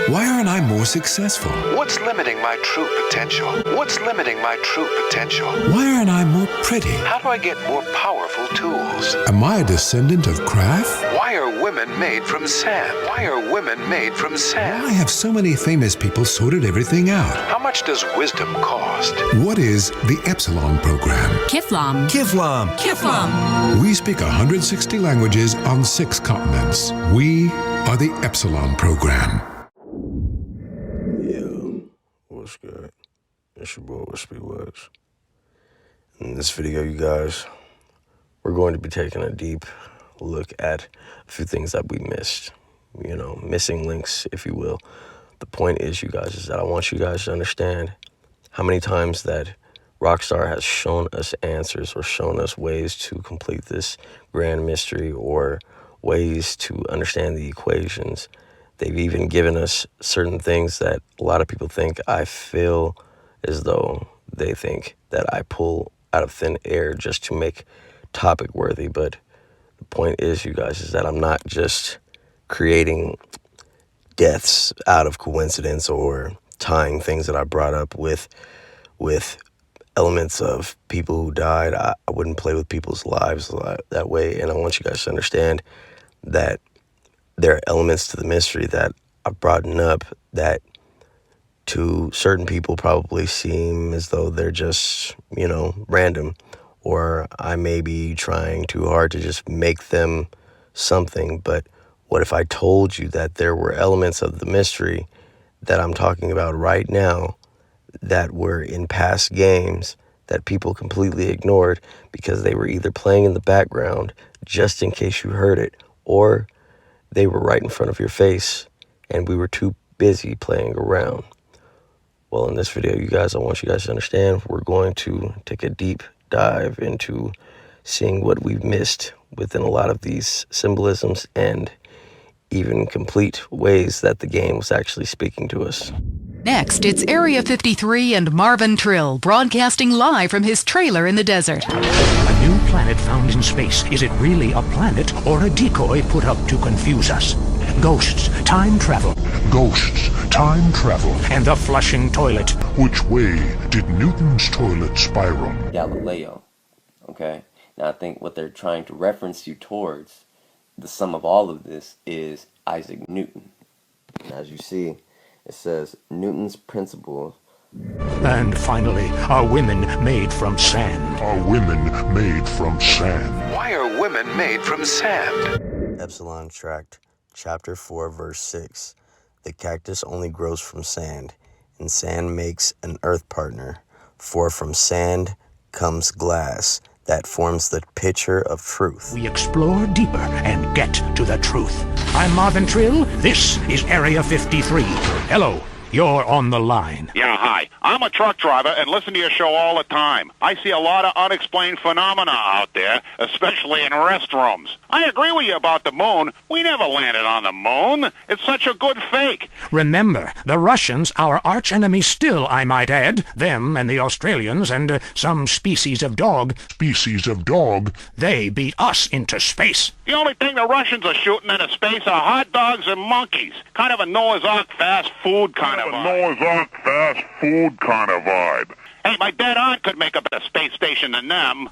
Why aren't I more successful? What's limiting my true potential? What's limiting my true potential? Why aren't I more pretty? How do I get more powerful tools? Am I a descendant of craft? Why are women made from sand? Why are women made from sand? Why have so many famous people sorted everything out? How much does wisdom cost? What is the Epsilon program? Kiflam. Kiflam. Kiflam. We speak 160 languages on 6 continents. We are the Epsilon program. Yo, what's good? It's your boy, Wispy Woods. In this video, you guys, we're going to be taking a deep look at a few things that we missed. You know, missing links, if you will. The point is, you guys, is that I want you guys to understand how many times that Rockstar has shown us answers or shown us ways to complete this grand mystery or ways to understand the equations. They've even given us certain things that a lot of people think. I feel as though they think that I pull out of thin air just to make topic worthy. But the point is, you guys, is that I'm not just creating deaths out of coincidence or tying things that I brought up with elements of people who died. I wouldn't play with people's lives that way. And I want you guys to understand that there are elements to the mystery that I've brought up that to certain people probably seem as though they're just, you know, random, or I may be trying too hard to just make them something. But what if I told you that there were elements of the mystery that I'm talking about right now that were in past games that people completely ignored because they were either playing in the background just in case you heard it, or they were right in front of your face and we were too busy playing around? Well, in this video, you guys, I want you guys to understand we're going to take a deep dive into seeing what we've missed within a lot of these symbolisms and even complete ways that the game was actually speaking to us. Next, it's Area 53 and Marvin Trill broadcasting live from his trailer in the desert. A new planet found in space. Is it really a planet or a decoy put up to confuse us? Ghosts, time travel. Ghosts, time travel. And the flushing toilet. Which way did Newton's toilet spiral? Galileo. Okay? Now I think what they're trying to reference you towards, the sum of all of this, is Isaac Newton. And as you see, it says Newton's principle. And finally, are women made from sand? Are women made from sand? Why are women made from sand? Epsilon Tract, Chapter 4, Verse 6. The cactus only grows from sand, and sand makes an earth partner. For from sand comes glass that forms the picture of truth. We explore deeper and get to the truth. I'm Marvin Trill. This is Area 53. Hello. You're on the line. Yeah, hi. I'm a truck driver and listen to your show all the time. I see a lot of unexplained phenomena out there, especially in restrooms. I agree with you about the moon. We never landed on the moon. It's such a good fake. Remember, the Russians, our archenemy still, I might add, them and the Australians and some species of dog. Species of dog? They beat us into space. The only thing the Russians are shooting into space are hot dogs and monkeys. Kind of a Noah's Ark fast food kind of vibe. Noah's Ark fast food kind of vibe. Hey, my dead aunt could make a better space station than them.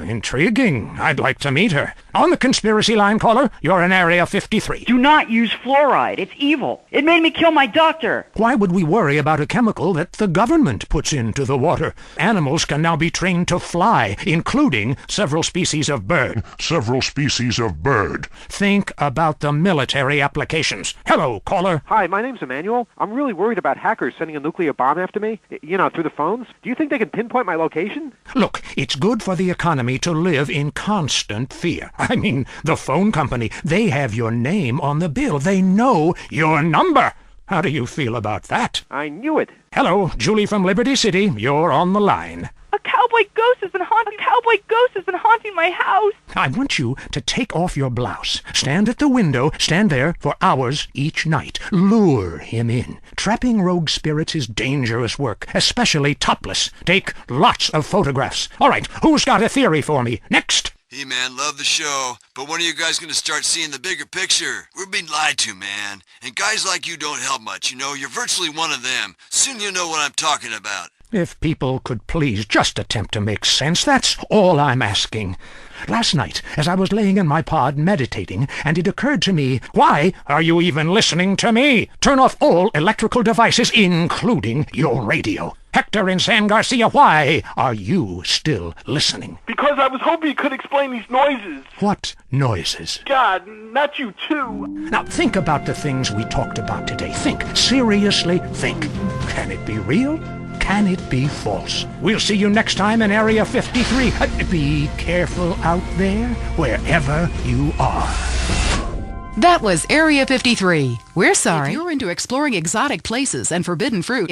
Intriguing. I'd like to meet her. On the conspiracy line, caller, you're in Area 53. Do not use fluoride. It's evil. It made me kill my doctor. Why would we worry about a chemical that the government puts into the water? Animals can now be trained to fly, including several species of bird. Several species of bird. Think about the military applications. Hello, caller. Hi, my name's Emmanuel. I'm really worried about hackers sending a nuclear bomb after me, through the phones. Do you think they can pinpoint my location? Look, it's good for the economy to live in constant fear. I mean, the phone company, they have your name on the bill. They know your number. How do you feel about that? I knew it. Hello, Julie from Liberty City. You're on the line. A cowboy ghost has been haunting my house. I want you to take off your blouse. Stand at the window. Stand there for hours each night. Lure him in. Trapping rogue spirits is dangerous work, especially topless. Take lots of photographs. All right, who's got a theory for me? Next. Hey, man, love the show, but when are you guys gonna start seeing the bigger picture? We're being lied to, man. And guys like you don't help much, you know? You're virtually one of them. Soon you'll know what I'm talking about. If people could please just attempt to make sense, that's all I'm asking. Last night, as I was laying in my pod meditating, and it occurred to me, why are you even listening to me? Turn off all electrical devices, including your radio. Hector and San Garcia, why are you still listening? Because I was hoping you could explain these noises. What noises? God, not you too. Now think about the things we talked about today. Think. Seriously, think. Can it be real? Can it be false? We'll see you next time in Area 53. Be careful out there, wherever you are. That was Area 53. We're sorry. If you're into exploring exotic places and forbidden fruit,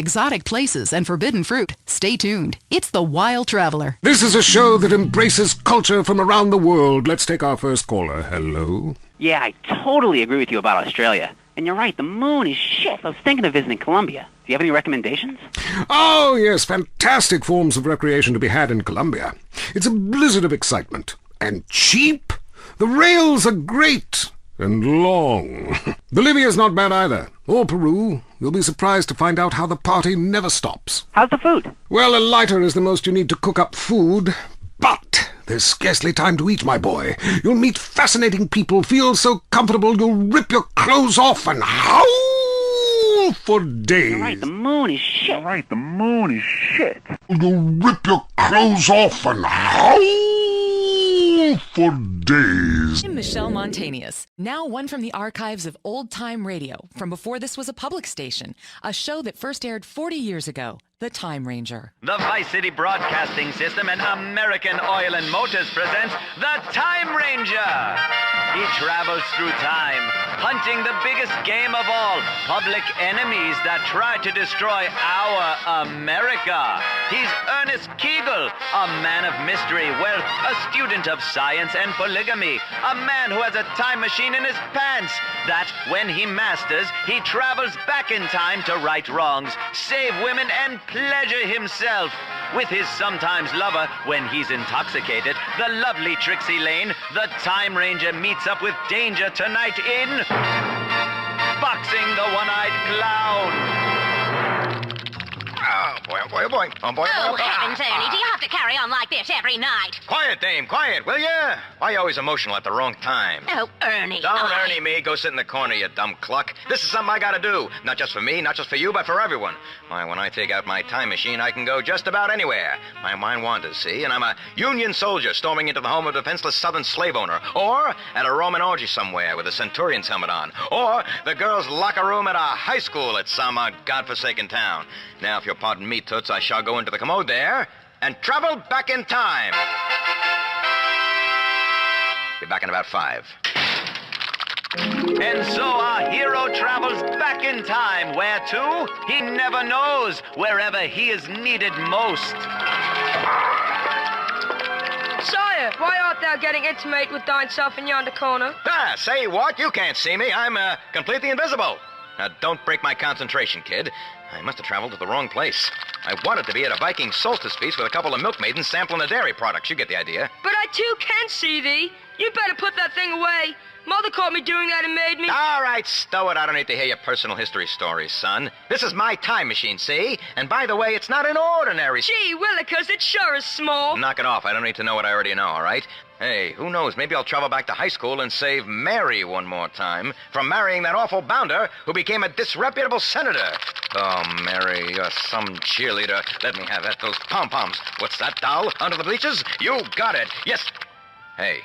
stay tuned. It's The Wild Traveler. This is a show that embraces culture from around the world. Let's take our first caller. Hello? Yeah, I totally agree with you about Australia. And you're right, the moon is shit. I was thinking of visiting Colombia. Do you have any recommendations? Oh, yes, fantastic forms of recreation to be had in Colombia. It's a blizzard of excitement. And cheap. The rails are great. And long. Bolivia's not bad either. Or Peru. You'll be surprised to find out how the party never stops. How's the food? Well, a lighter is the most you need to cook up food. But there's scarcely time to eat, my boy. You'll meet fascinating people, feel so comfortable you'll rip your clothes off and howl for days. You're right, the moon is shit. You'll rip your clothes off and howl for days. I'm Michelle Montanius, now one from the archives of Old Time Radio, from before this was a public station, a show that first aired 40 years ago, The Time Ranger. The Vice City Broadcasting System and American Oil and Motors presents The Time Ranger. He travels through time, hunting the biggest game of all, public enemies that try to destroy our America. He's Ernest Kegel, a man of mystery, well, a student of science and polygamy, a man who has a time machine in his pants that, when he masters, he travels back in time to right wrongs, save women, and pleasure himself. With his sometimes lover, when he's intoxicated, the lovely Trixie Lane, the Time Ranger meets up with danger tonight in Boxing the One-Eyed Clown. Oh, boy, oh, boy, oh, boy. Oh, boy, Oh, heavens, Ernie, do you have to carry on like this every night? Quiet, dame, quiet, will ya? Why are you always emotional at the wrong time? Oh, Ernie. Don't Ernie me. Go sit in the corner, you dumb cluck. This is something I gotta do. Not just for me, not just for you, but for everyone. Why, when I take out my time machine, I can go just about anywhere. My mind wanders, see? And I'm a Union soldier storming into the home of a defenseless Southern slave owner. Or at a Roman orgy somewhere with a centurion's helmet on. Or the girls' locker room at a high school at some godforsaken town. Now, if you'll pardon me, Toots, I shall go into the commode there and travel back in time. Be back in about 5. And so our hero travels back in time. Where to? He never knows. Wherever he is needed most. Sire, why art thou getting intimate with thine self in yonder corner? Ah, say what? You can't see me. I'm completely invisible. Now, don't break my concentration, kid. I must have traveled to the wrong place. I wanted to be at a Viking solstice feast with a couple of milkmaidens sampling the dairy products. You get the idea. But I too can see thee. You better put that thing away. Mother caught me doing that and made me... All right, stow it. I don't need to hear your personal history stories, son. This is my time machine, see? And by the way, it's not an ordinary... Gee willikers, it sure is small. Knock it off. I don't need to know what I already know, all right? Hey, who knows? Maybe I'll travel back to high school and save Mary one more time from marrying that awful bounder who became a disreputable senator. Oh, Mary, you're some cheerleader. Let me have that. Those pom-poms. What's that, doll? Under the bleachers? You got it. Yes. Hey,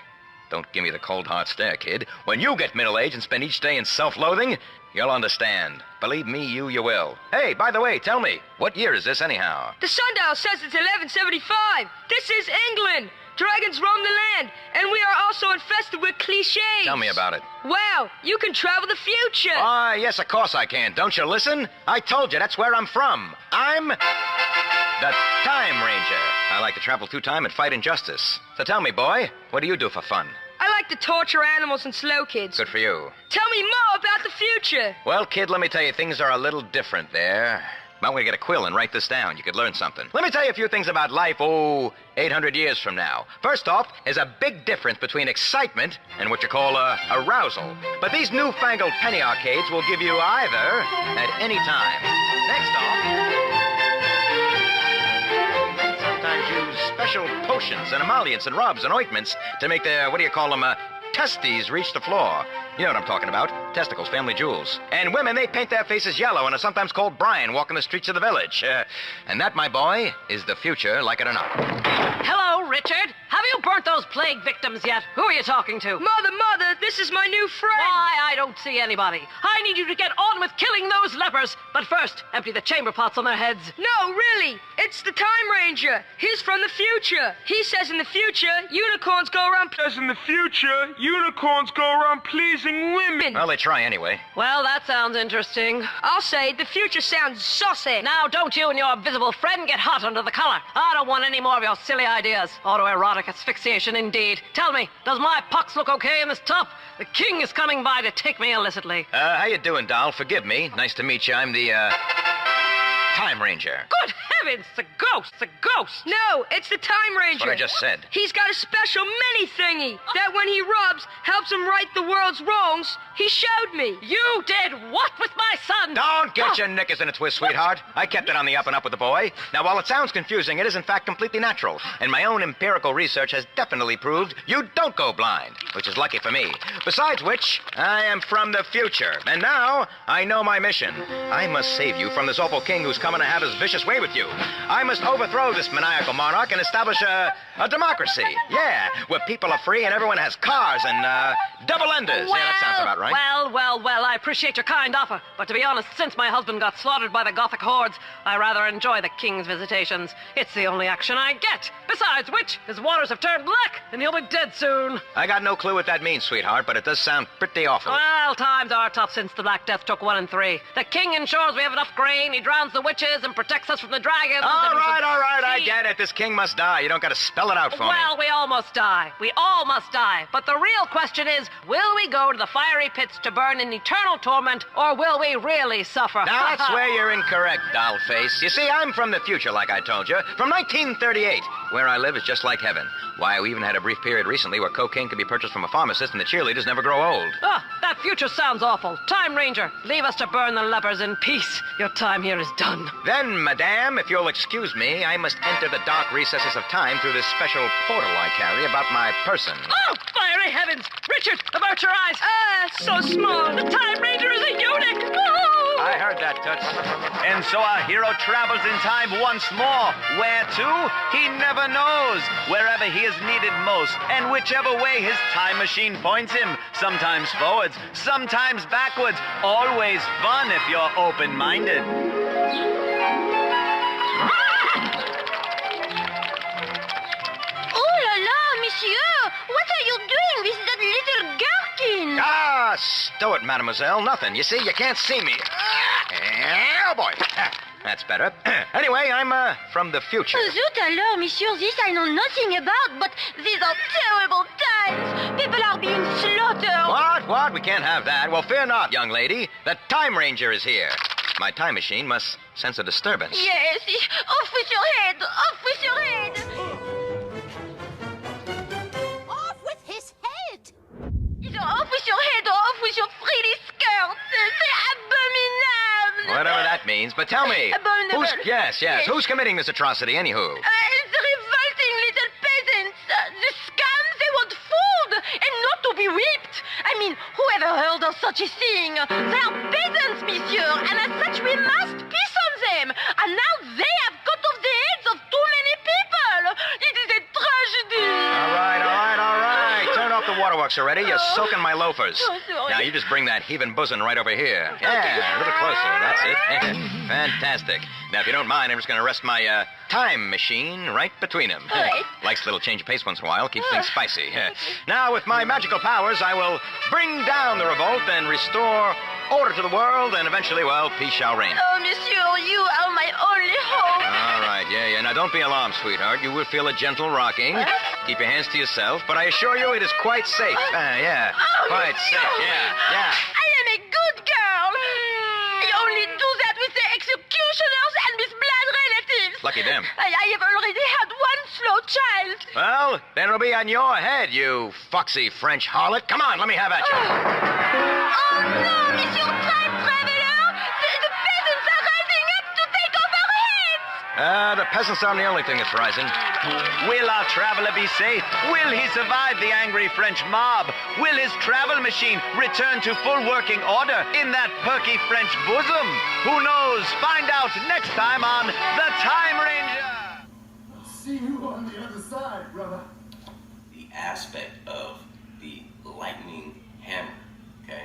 don't give me the cold hard stare, kid. When you get middle-aged and spend each day in self-loathing, you'll understand. Believe me, you will. Hey, by the way, tell me, what year is this anyhow? The sundial says it's 1175. This is England. Dragons roam the land, and we are also infested with cliches. Tell me about it. Wow, you can travel the future. Yes, of course I can. Don't you listen? I told you, that's where I'm from. I'm the Time Ranger. I like to travel through time and fight injustice. So tell me, boy, what do you do for fun? I like to torture animals and slow kids. Good for you. Tell me more about the future. Well, kid, let me tell you, things are a little different there. I'm going to get a quill and write this down. You could learn something. Let me tell you a few things about life, 800 years from now. First off, there's a big difference between excitement and what you call arousal. But these newfangled penny arcades will give you either at any time. Next off, men sometimes use special potions and emollients and rubs and ointments to make their, testes reach the floor. You know what I'm talking about. Testicles, family jewels. And women, they paint their faces yellow and are sometimes called Brian walking the streets of the village. And that, my boy, is the future, like it or not. Hello, Richard. Have you burnt those plague victims yet? Who are you talking to? Mother, this is my new friend. Why, I don't see anybody. I need you to get on with killing those lepers. But first, empty the chamber pots on their heads. No, really. It's the Time Ranger. He's from the future. He says in the future, unicorns go around pleasing women. Well, they try anyway. Well, that sounds interesting. I'll say the future sounds saucy. Now, don't you and your visible friend get hot under the collar. I don't want any more of your silly ideas. Autoerotic asphyxiation, indeed. Tell me, does my pox look okay in this top? The king is coming by to take me illicitly. How you doing, doll? Forgive me. Nice to meet you. I'm the, Time Ranger. Good heavens, it's a ghost. No, it's the Time Ranger. That's what I just said. He's got a special mini thingy that when he rubs, helps him right the world's wrongs. He showed me. You did what with my son? Don't get your knickers in a twist, sweetheart. I kept it on the up and up with the boy. Now, while it sounds confusing, it is in fact completely natural. And my own empirical research has definitely proved you don't go blind, which is lucky for me. Besides which, I am from the future. And now, I know my mission. I must save you from this awful king who's coming to have his vicious way with you. I must overthrow this maniacal monarch and establish a democracy. Yeah, where people are free and everyone has cars and double-enders. Yeah, that sounds about right. Well, I appreciate your kind offer. But to be honest, since my husband got slaughtered by the Gothic hordes, I rather enjoy the king's visitations. It's the only action I get. Besides which, his waters have turned black, and he'll be dead soon. I got no clue what that means, sweetheart, but it does sound pretty awful. Well, times are tough since the Black Death took 1 and 3. The king ensures we have enough grain, he drowns the witches, and protects us from the dragons. All right, I get it. This king must die. You don't got to spell it out for me. Well, we all must die. But the real question is, will we go to the fiery pits to burn in eternal torment, or will we really suffer? Now, that's where you're incorrect, dollface. You see, I'm from the future, like I told you, from 1938. Where I live is just like heaven. Why, we even had a brief period recently where cocaine could be purchased from a pharmacist and the cheerleaders never grow old. That future sounds awful. Time Ranger, leave us to burn the lepers in peace. Your time here is done. Then, madame, if you'll excuse me, I must enter the dark recesses of time through this special portal I carry about my person. Oh, fiery heavens! Richard, avert your eyes! So small. The Time Ranger is a eunuch! Oh! I heard that, Toots. And so our hero travels in time once more. Where to? He never knows. Wherever he is needed most, and whichever way his time machine points him. Sometimes forwards, sometimes backwards. Always fun if you're open-minded. Oh la la, monsieur! What are you doing with that little gherkin? Stow it, mademoiselle. Nothing. You see, you can't see me. Oh, boy. That's better. Anyway, I'm, from the future. Zut alors, monsieur, this I know nothing about, but these are terrible times. People are being slaughtered. What? We can't have that. Well, fear not, young lady. The Time Ranger is here. My time machine must sense a disturbance. Yes, off with your head! Off with your head! Off with his head! Off with your head or off with your frilly skirt! C'est abominable! Whatever that means, but tell me. Abominable. Yes. Who's committing this atrocity, anywho? It's revolting little peasants! The scum, they want food and not to be whipped! I mean, whoever heard of such a thing? They are peasants, monsieur, and as such we must piss on them! And now they have cut off the heads of too many people! It is a tragedy! All right. Turn off the waterworks already. You're soaking my loafers. Oh, sorry. Now, you just bring that heaving bosom right over here. Yeah, a little closer. That's it. Fantastic. Now, if you don't mind, I'm just going to rest my, time machine right between them. Right. Likes a little change of pace once in a while. Keeps things spicy. Now, with my magical powers, I will bring down the revolt and restore order to the world, and eventually, well, peace shall reign. Oh, monsieur, you are my only hope. All right, yeah. Now, don't be alarmed, sweetheart. You will feel a gentle rocking. Keep your hands to yourself, but I assure you it is quite safe. Yeah, quite safe, yeah. I am a good girl. I only do that with the executioners lucky them. I have already had one slow child. Well, then it'll be on your head, you foxy French harlot. Come on, let me have at you. Oh no, Monsieur Time Traveler! The peasants are rising up to take over heads! The peasants aren't the only thing that's rising. Will our traveler be safe? Will he survive the angry French mob? Will his travel machine return to full working order in that perky French bosom? Who knows? Find out next time on The Time Ranger! See you on the other side, brother. The aspect of the lightning hammer, okay?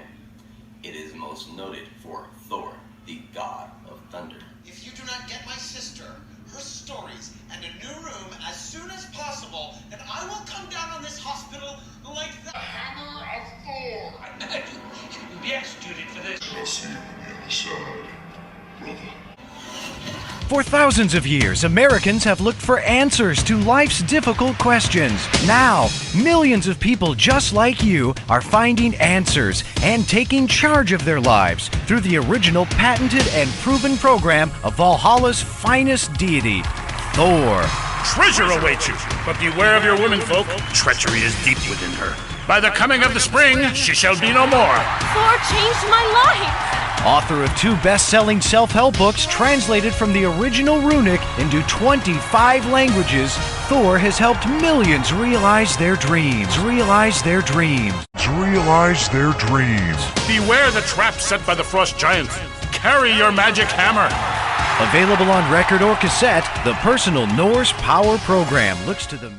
It is most noted for Thor, the god of thunder. If you do not get my sister, her stories, and a new room as soon as possible, then I will come down on this hospital like the Hammer of Thor. I imagine you would be executed for this. I'll see you on the other side, brother. For thousands of years, Americans have looked for answers to life's difficult questions. Now, millions of people just like you are finding answers and taking charge of their lives through the original patented and proven program of Valhalla's finest deity, Thor. Treasure awaits you, but beware of your womenfolk. Treachery is deep within her. By the coming of the spring, she shall be no more. Thor changed my life! Author of 2 best-selling self-help books translated from the original runic into 25 languages, Thor has helped millions realize their dreams. Realize their dreams. Beware the trap set by the frost giant. Carry your magic hammer. Available on record or cassette, the personal Norse Power Program looks to the...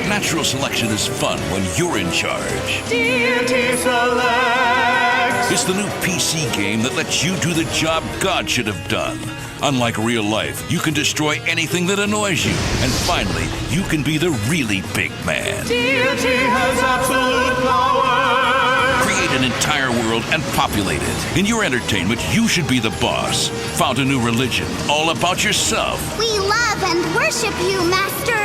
Natural selection is fun when you're in charge. Deity Select! It's the new PC game that lets you do the job God should have done. Unlike real life, you can destroy anything that annoys you. And finally, you can be the really big man. Deity has absolute power! Create an entire world and populate it. In your entertainment, you should be the boss. Found a new religion, all about yourself. We love and worship you, Master.